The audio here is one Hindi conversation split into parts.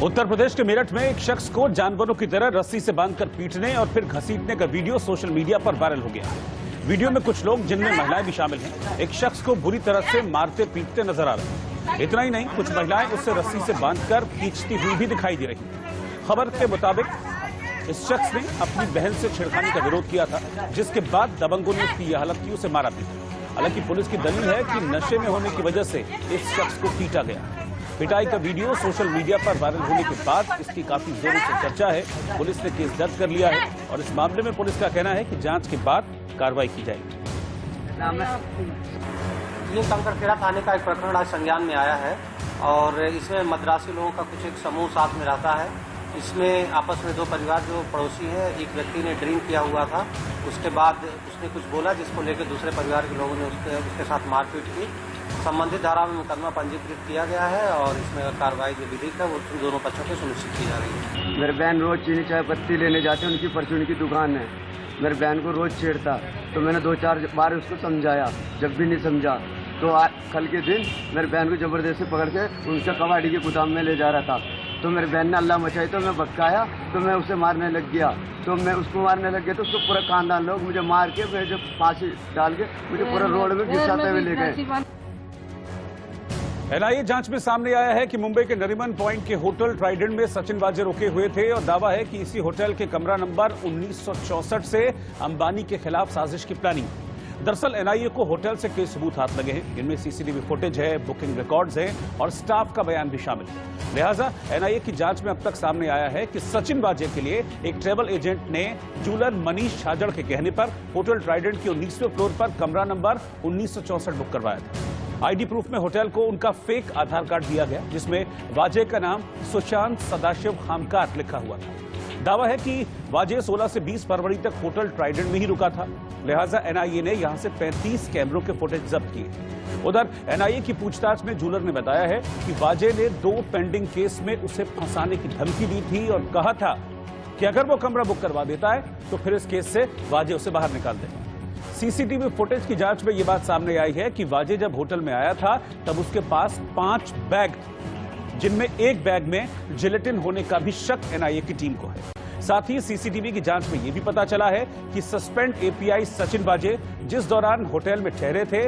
उत्तर प्रदेश के मेरठ में एक शख्स को जानवरों की तरह रस्सी से बांधकर पीटने और फिर घसीटने का वीडियो सोशल मीडिया पर वायरल हो गया। वीडियो में कुछ लोग, जिनमें महिलाएं भी शामिल हैं, एक शख्स को बुरी तरह से मारते पीटते नजर आ रहे हैं। इतना ही नहीं, कुछ महिलाएं उससे रस्सी से बांधकर खींचती हुई भी दिखाई दे रही। खबर के मुताबिक इस शख्स ने अपनी बहन से छेड़खानी का विरोध किया था, जिसके बाद दबंगों ने उसकी यह हालत की, उसे मारा पीटा। हालांकि पुलिस की दलील है कि नशे में होने की वजह से इस शख्स को पीटा गया। पिटाई का वीडियो सोशल मीडिया पर वायरल होने के बाद इसकी काफी जोरों से चर्चा है। पुलिस ने केस दर्ज कर लिया है और इस मामले में पुलिस का कहना है कि जांच के बाद कार्रवाई की जाएगी। ये कंकड़खेड़ा थाने का एक प्रकरण आज संज्ञान में आया है और इसमें मद्रासी लोगों का कुछ एक समूह साथ में रहता है। इसमें आपस में दो परिवार जो पड़ोसी है, एक व्यक्ति ने ड्रिंक किया हुआ था, उसके बाद उसने कुछ बोला जिसको लेकर दूसरे परिवार के लोगों ने उसके साथ मारपीट की। संबंधित धारा में मुकदमा पंजीकृत किया गया है और इसमें कार्रवाई जो विधिक है वो दोनों पक्षों से सुनिश्चित की जा रही है। मेरे बहन रोज चीनी चाय पत्ती लेने जाते हैं, उनकी परचून की दुकान है। मेरे बहन को रोज छेड़ता, तो मैंने 2-4 बार उसको समझाया, जब भी नहीं समझा तो कल के दिन मेरे बहन को जबरदस्ती पकड़ के उनसे कबाड़ी के गोदाम में ले जा रहा था। तो मेरे बहन ने अल्लाह मचाई, तो मैं बक्काया, तो मैं उसे मारने लग गया। तो मैं उसको मारने लग गया तो उसको पूरा खानदान लोग मुझे मार के, मुझे फांसी डाल के मुझे पूरा रोड में घिसाते हुए ले गए। एनआईए जांच में सामने आया है कि मुंबई के नरीमन पॉइंट के होटल ट्राइडेंट में सचिन वाजे रुके हुए थे और दावा है कि इसी होटल के कमरा नंबर 1964 से अंबानी के खिलाफ साजिश की प्लानिंग। दरअसल एनआईए को होटल से कई सबूत हाथ लगे हैं। इनमें सीसीटीवी फुटेज है, बुकिंग रिकॉर्ड्स हैं और स्टाफ का बयान भी शामिल है। लिहाजा एनआईए की जांच में अब तक सामने आया है कि सचिन वाजे के लिए एक ट्रैवल एजेंट ने ज्वेलर मनीष छाजड़ के कहने पर होटल ट्राइडेंट के 19वें फ्लोर पर कमरा नंबर 1964 बुक करवाया था। आईडी प्रूफ में होटल को उनका फेक आधार कार्ड दिया गया, जिसमें वाजे का नाम सुशांत सदाशिव खामकार लिखा हुआ था। दावा है कि वाजे 16 से 20 फरवरी तक होटल ट्राइडेंट में ही रुका था। लिहाजा एनआईए ने यहां से 35 कैमरों के फुटेज जब्त किए। उधर एनआईए की पूछताछ में ज्वेलर ने बताया है कि वाजे ने 2 पेंडिंग केस में उसे फंसाने की धमकी दी थी और कहा था कि अगर वो कमरा बुक करवा देता है तो फिर इस केस से वाजे उसे बाहर निकाल देगा। सीसीटीवी फुटेज की जांच में यह बात सामने आई है कि वाजे जब होटल में आया था तब उसके पास 5 बैग, जिनमें एक बैग में जिलेटिन होने का भी शक एनआईए की टीम को है। साथ ही सीसीटीवी की जांच में यह भी पता चला है कि सस्पेंड एपीआई सचिन वाजे जिस दौरान होटल में ठहरे थे,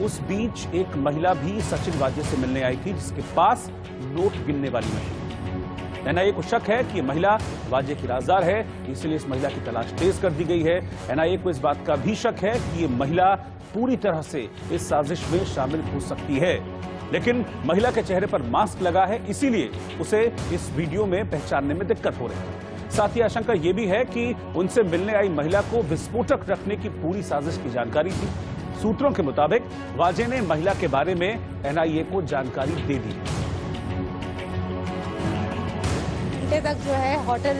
उस बीच एक महिला भी सचिन वाजे से मिलने आई थी, जिसके पास नोट गिनने वाली मशीन। एनआईए को शक है कि यह महिला वाजे की राजदार है, इसलिए इस महिला की तलाश तेज कर दी गई है। एनआईए को इस बात का भी शक है कि यह महिला पूरी तरह से इस साजिश में शामिल हो सकती है, लेकिन महिला के चेहरे पर मास्क लगा है, इसीलिए उसे इस वीडियो में पहचानने में दिक्कत हो रही है। साथ ही आशंका यह भी है कि उनसे मिलने आई महिला को विस्फोटक रखने की पूरी साजिश की जानकारी थी। सूत्रों के मुताबिक वाजे ने महिला के बारे में एनआईए को जानकारी दे दी। घंटे तक जो है होटल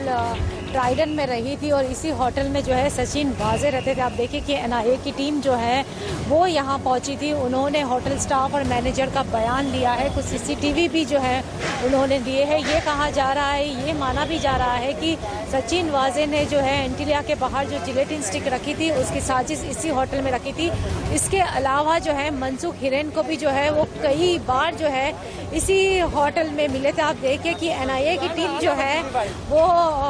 ट्राइडेंट में रही थी और इसी होटल में जो है सचिन वाजे रहते थे। आप देखिए कि एनआईए की टीम जो है वो यहाँ पहुंची थी। उन्होंने होटल स्टाफ और मैनेजर का बयान लिया है, कुछ सीसीटीवी भी जो है उन्होंने दिए हैं। ये कहा जा रहा है, ये माना भी जा रहा है कि सचिन वाजे ने जो है एंटीलिया के बाहर जो जिलेटिन स्टिक रखी थी उसकी साजिश इसी होटल में रखी थी। इसके अलावा जो है मनसुख हिरेन को भी जो है वो कई बार जो है इसी होटल में मिले थे। आप देखिए कि एनआईए की टीम जो है वो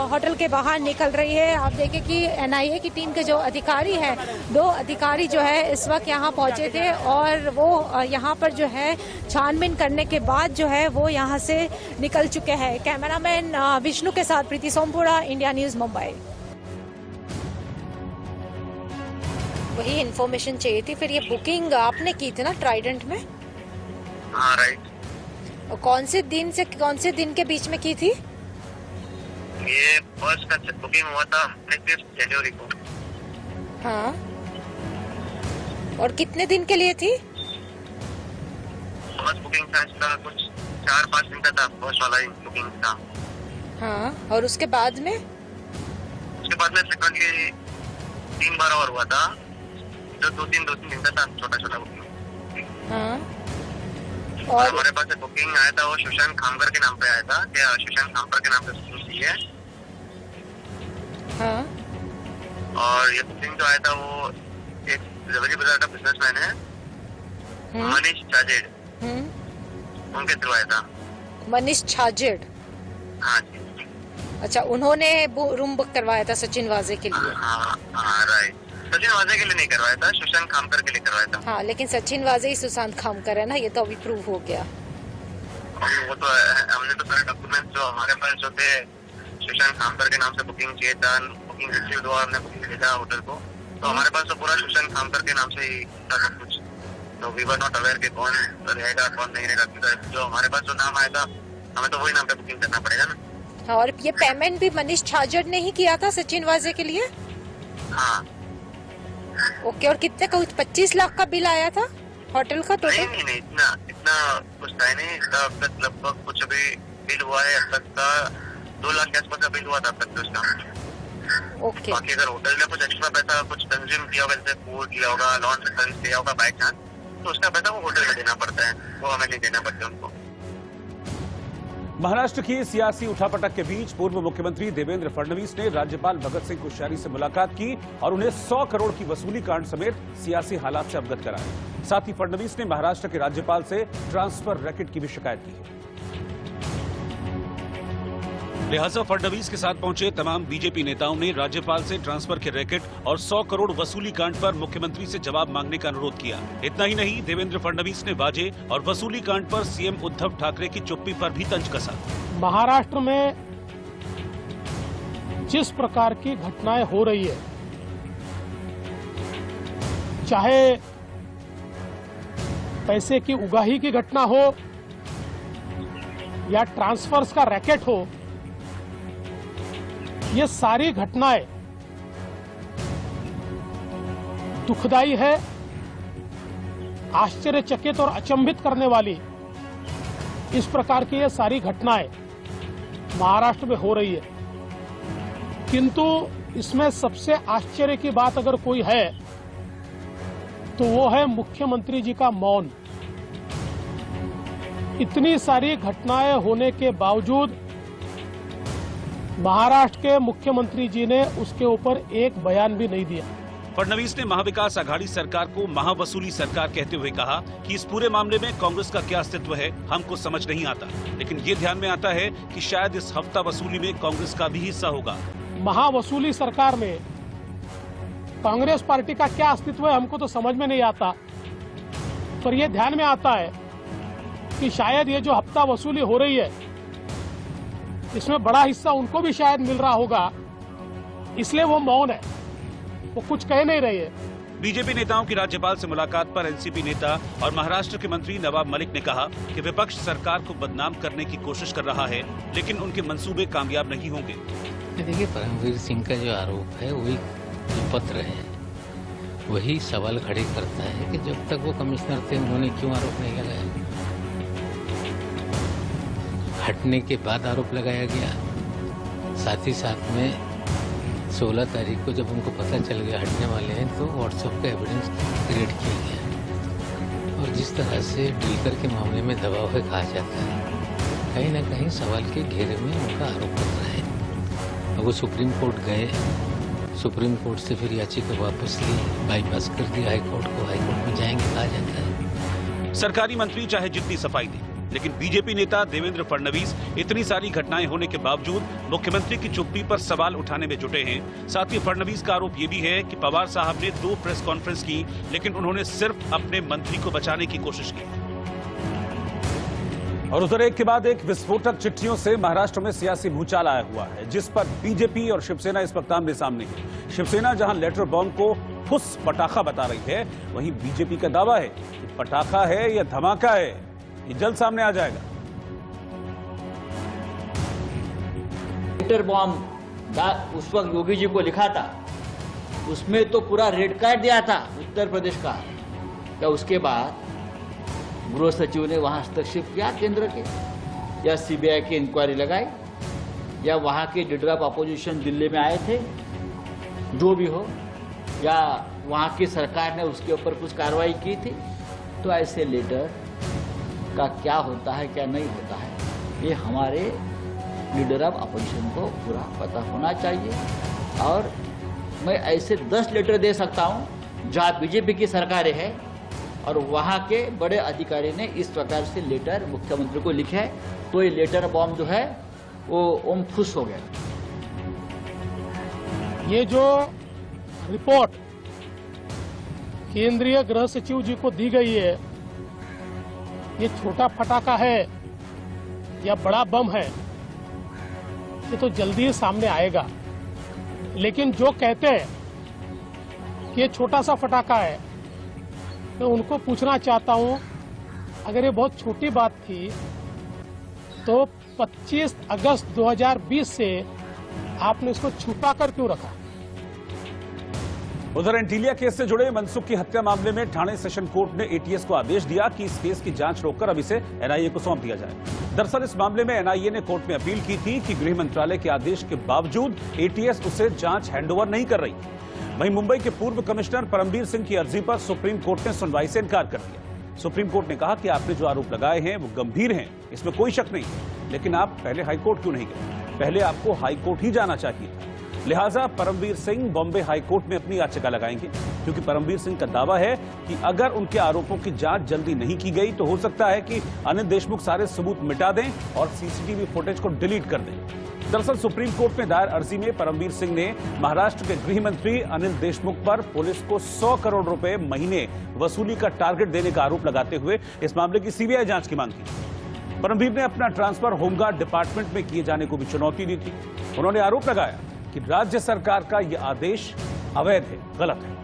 होटल के बाहर निकल रही है। आप देखिए कि एनआईए की टीम के जो अधिकारी हैं, 2 अधिकारी जो है इस वक्त यहाँ पहुंचे थे और वो यहाँ पर जो है छानबीन करने के बाद जो है वो यहाँ से निकल चुके हैं। कैमरामैन विष्णु के साथ प्रीति सोमपुरा, इंडिया न्यूज, मुंबई। वही इन्फॉर्मेशन चाहिए थी। फिर ये बुकिंग आपने की थी ना ट्राइडेंट में? हाँ, राइट। और कौन से दिन से कौन से दिन के बीच में की थी? ये बस का बुकिंग हुआ था 5 जनवरी को। हाँ, और कितने दिन के लिए थी? बस बुकिंग था इसका कुछ 4-5 दिन का था, बस वाला ही बुकिंग था। हाँ, और उसके बाद में सेकंडली 3 बार और हुआ था, जो 2-3 दिन का था, छोटा बुकिंग। हाँ, और हमारे पास बुकिंग आया था, वो सुशांत खामकर के नाम पे आया था। क्या सुशांत खामकर के नाम पे बुकिंग है? हाँ, और ये बुकिंग जो आया था वो एक जवेरी बाजार का बिजनेसमैन है, मनीष छाजेड़, उनके थ्रू आया था। मनीष छाजेड़। हाँ जी। अच्छा, उन्होंने रूम बुक करवाया था सचिन वाजे के लिए? हाँ राइट। सचिन वाजे के लिए नहीं करवाया था, सुशांत खामकर के लिए करवाया था। हाँ, लेकिन सचिन वाजे ही सुशांत खामकर है ना, ये तो अभी प्रूव हो गया। वो तो हमने तो सारे डॉक्यूमेंट्स जो हमारे पास जो थे, सुशांत खामकर के नाम से बुकिंग किए था, बुकिंग रिसीव हुआ, हमने बुकिंग भेजा होटल को, तो हमारे पास तो पूरा सुशांत खामकर के नाम से ही था सब कुछ। तो वी वर नॉट अवेयर कि कौन रहेगा कौन नहीं रहेगा, जो हमारे पास जो नाम आया था हमें तो वही नाम पे बुकिंग करना पड़ेगा ना। हाँ, और ये पेमेंट भी मनीष छाजड़ ने ही किया था सचिन वाजे के लिए? हाँ। ओके, और कितने का 25 लाख का बिल आया था होटल का टोटल? नहीं इतना कुछ था नहीं। इसका अब तक लगभग कुछ अभी बिल हुआ है, अब तक का 2 लाख के आसपास का बिल हुआ था अब तक तो उसका। ओके। बाकी अगर होटल ने कुछ एक्स्ट्रा पैसा कुछ कंज्यूम किया होगा, जैसे फूड लिया होगा, लॉन्च सर्विस दिया होगा बाई चांस, तो उसका पैसा वो होटल में देना पड़ता है, वो हमें नहीं देना पड़ता उनको। महाराष्ट्र की सियासी उठापटक के बीच पूर्व मुख्यमंत्री देवेंद्र फडणवीस ने राज्यपाल भगत सिंह कोश्यारी से मुलाकात की और उन्हें 100 करोड़ की वसूली कांड समेत सियासी हालात से अवगत कराया। साथ ही फडणवीस ने महाराष्ट्र के राज्यपाल से ट्रांसफर रैकेट की भी शिकायत की है। लिहाजा फडणवीस के साथ पहुंचे तमाम बीजेपी नेताओं ने राज्यपाल से ट्रांसफर के रैकेट और 100 करोड़ वसूली कांड पर मुख्यमंत्री से जवाब मांगने का अनुरोध किया। इतना ही नहीं, देवेंद्र फडणवीस ने वाजे और वसूली कांड पर सीएम उद्धव ठाकरे की चुप्पी पर भी तंज कसा। महाराष्ट्र में जिस प्रकार की घटनाएं हो रही है, चाहे पैसे की उगाही की घटना हो या ट्रांसफर्स का रैकेट हो, ये सारी घटनाएं दुखदाई है, आश्चर्यचकित और अचंभित करने वाली इस प्रकार की ये सारी घटनाएं महाराष्ट्र में हो रही है। किंतु इसमें सबसे आश्चर्य की बात अगर कोई है तो वो है मुख्यमंत्री जी का मौन। इतनी सारी घटनाएं होने के बावजूद महाराष्ट्र के मुख्यमंत्री जी ने उसके ऊपर एक बयान भी नहीं दिया। फडणवीस ने महाविकास आघाड़ी सरकार को महावसूली सरकार कहते हुए कहा कि इस पूरे मामले में कांग्रेस का क्या अस्तित्व है हमको समझ नहीं आता, लेकिन ये ध्यान में आता है कि शायद इस हफ्ता वसूली में कांग्रेस का भी हिस्सा होगा। महावसूली सरकार में कांग्रेस पार्टी का क्या अस्तित्व है हमको तो समझ में नहीं आता, पर यह ध्यान में आता है कि शायद ये जो हफ्ता वसूली हो रही है इसमें बड़ा हिस्सा उनको भी शायद मिल रहा होगा, इसलिए वो मौन है, वो कुछ कह नहीं रही है। बीजेपी नेताओं की राज्यपाल से मुलाकात पर एनसीपी नेता और महाराष्ट्र के मंत्री नवाब मलिक ने कहा कि विपक्ष सरकार को बदनाम करने की कोशिश कर रहा है, लेकिन उनके मंसूबे कामयाब नहीं होंगे। देखिए, परमवीर सिंह का जो आरोप है वही जो पत्र है वही सवाल खड़े करता है कि जब तक वो कमिश्नर थे उन्होंने क्यों आरोप नहीं लगाया। हटने के बाद आरोप लगाया गया, साथ ही साथ में 16 तारीख को जब उनको पता चल गया हटने वाले हैं तो व्हाट्सएप का एविडेंस क्रिएट किया गया। और जिस तरह से डीलकर के मामले में दबाव है कहा जाता है, कहीं ना कहीं सवाल के घेरे में उनका आरोप पत्र है। और वो सुप्रीम कोर्ट गए, सुप्रीम कोर्ट से फिर याचिका वापस ली, बाईपास कर दी हाईकोर्ट को, हाईकोर्ट में जाएंगे कहा जाता है। सरकारी मंत्री चाहे जितनी सफाई दे, लेकिन बीजेपी नेता देवेंद्र फडणवीस इतनी सारी घटनाएं होने के बावजूद मुख्यमंत्री की चुप्पी पर सवाल उठाने में जुटे हैं। साथ ही फडणवीस का आरोप ये भी है कि पवार साहब ने 2 प्रेस कॉन्फ्रेंस की, लेकिन उन्होंने सिर्फ अपने मंत्री को बचाने की कोशिश की। और उधर एक के बाद एक विस्फोटक चिट्ठियों से महाराष्ट्र में सियासी भूचाल आया हुआ है, जिस पर बीजेपी और शिवसेना इस वक्त आमने सामने है। शिवसेना जहां लेटर बॉम्ब को फुस पटाखा बता रही है, वहीं बीजेपी का दावा है कि पटाखा है या धमाका है, ये जल्द सामने आ जाएगा। लेटर बॉम्ब उस वक्त योगी जी को लिखा था, उसमें तो पूरा रेड कार्ड दिया था उत्तर प्रदेश का। या उसके बाद गृह सचिव ने वहां हस्तक्षेप किया केंद्र के, या सीबीआई की इंक्वायरी लगाई, या वहां के लीडर ऑफ अपोजिशन दिल्ली में आए थे, जो भी हो, या वहां की सरकार ने उसके ऊपर कुछ कार्रवाई की थी। तो ऐसे लेटर का क्या होता है क्या नहीं होता है, ये हमारे लीडर ऑफ अपोजिशन को पूरा पता होना चाहिए। और मैं ऐसे 10 लेटर दे सकता हूं जहां बीजेपी की सरकारें हैं और वहां के बड़े अधिकारी ने इस प्रकार से लेटर मुख्यमंत्री को लिखे है, तो ये लेटर बॉम्ब जो है वो ओम खुश हो गया। ये जो रिपोर्ट केंद्रीय गृह सचिव जी को दी गई है, ये छोटा फटाका है या बड़ा बम है, ये तो जल्दी ही सामने आएगा। लेकिन जो कहते हैं कि ये छोटा सा फटाका है, मैं उनको पूछना चाहता हूं, अगर ये बहुत छोटी बात थी तो 25 अगस्त 2020 से आपने इसको छुपा कर क्यों रखा? उधर एंटीलिया केस से जुड़े मनसुख की हत्या मामले में ठाणे सेशन कोर्ट ने एटीएस को आदेश दिया कि इस केस की जांच रोककर अब इसे एनआईए को सौंप दिया जाए। दरअसल इस मामले में एनआईए ने कोर्ट में अपील की थी कि गृह मंत्रालय के आदेश के बावजूद एटीएस उसे जांच हैंडओवर नहीं कर रही। वहीं मुंबई के पूर्व कमिश्नर परमबीर सिंह की अर्जी पर सुप्रीम कोर्ट ने सुनवाई से इनकार कर दिया। सुप्रीम कोर्ट ने कहा कि आपने जो आरोप लगाए हैं वो गंभीर हैं, इसमें कोई शक नहीं, लेकिन आप पहले हाईकोर्ट क्यों नहीं गए? पहले आपको हाईकोर्ट ही जाना चाहिए। लिहाजा परमबीर सिंह बॉम्बे हाईकोर्ट में अपनी याचिका लगाएंगे, क्योंकि परमबीर सिंह का दावा है कि अगर उनके आरोपों की जांच जल्दी नहीं की गई तो हो सकता है कि अनिल देशमुख सारे सबूत मिटा दें और सीसीटीवी फुटेज को डिलीट कर दें। दरअसल सुप्रीम कोर्ट में दायर अर्जी में परमबीर सिंह ने महाराष्ट्र के गृह मंत्री अनिल देशमुख पर पुलिस को 100 करोड़ रुपए महीने वसूली का टारगेट देने का आरोप लगाते हुए इस मामले की सीबीआई जांच की मांग की। परमबीर ने अपना ट्रांसफर होमगार्ड डिपार्टमेंट में किए जाने को भी चुनौती दी थी। उन्होंने आरोप लगाया कि राज्य सरकार का यह आदेश अवैध है, गलत है।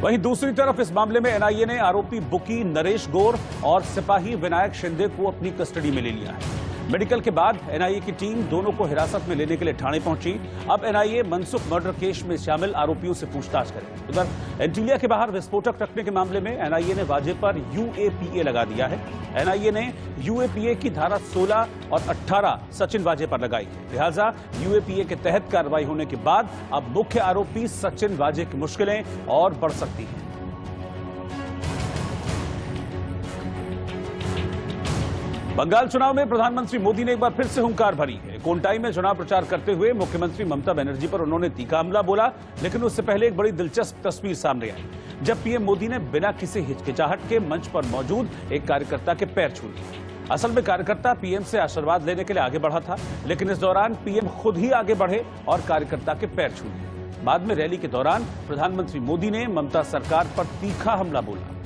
वहीं दूसरी तरफ इस मामले में एनआईए ने आरोपी बुकी नरेश गौर और सिपाही विनायक शिंदे को अपनी कस्टडी में ले लिया है। मेडिकल के बाद एनआईए की टीम दोनों को हिरासत में लेने के लिए ठाणे पहुंची। अब एनआईए मनसुख मर्डर केस में शामिल आरोपियों से पूछताछ करेगी। उधर एंटीलिया के बाहर विस्फोटक रखने के मामले में एनआईए ने वाजे पर यूएपीए लगा दिया है। एनआईए ने यूएपीए की धारा 16 और 18 सचिन वाजे पर लगाई है। लिहाजा यूएपीए के तहत कार्रवाई होने के बाद अब मुख्य आरोपी सचिन वाजे की मुश्किलें और बढ़ सकती हैं। बंगाल चुनाव में प्रधानमंत्री मोदी ने एक बार फिर से हुंकार भरी है। कोंटाई में चुनाव प्रचार करते हुए मुख्यमंत्री ममता बनर्जी पर उन्होंने तीखा हमला बोला, लेकिन उससे पहले एक बड़ी दिलचस्प तस्वीर सामने आई, जब पीएम मोदी ने बिना किसी हिचकिचाहट के मंच पर मौजूद एक कार्यकर्ता के पैर छू लिए। असल में कार्यकर्ता पीएम से आशीर्वाद लेने के लिए आगे बढ़ा था, लेकिन इस दौरान पीएम खुद ही आगे बढ़े और कार्यकर्ता के पैर छू लिए। बाद में रैली के दौरान प्रधानमंत्री मोदी ने ममता सरकार पर तीखा हमला बोला।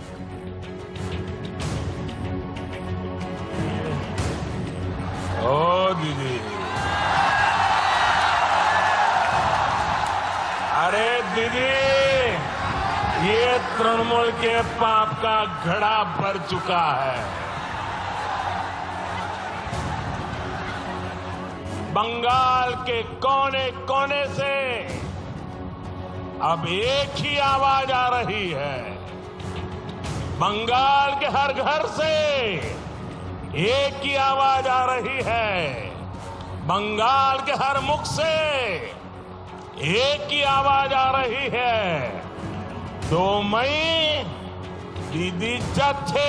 ओ दीदी, अरे दीदी, ये तृणमूल के पाप का घड़ा भर चुका है। बंगाल के कोने कोने से अब एक ही आवाज आ रही है। बंगाल के हर घर से एक ही आवाज आ रही है। बंगाल के हर मुख से एक ही आवाज आ रही है। 2 मई दीदी जथे।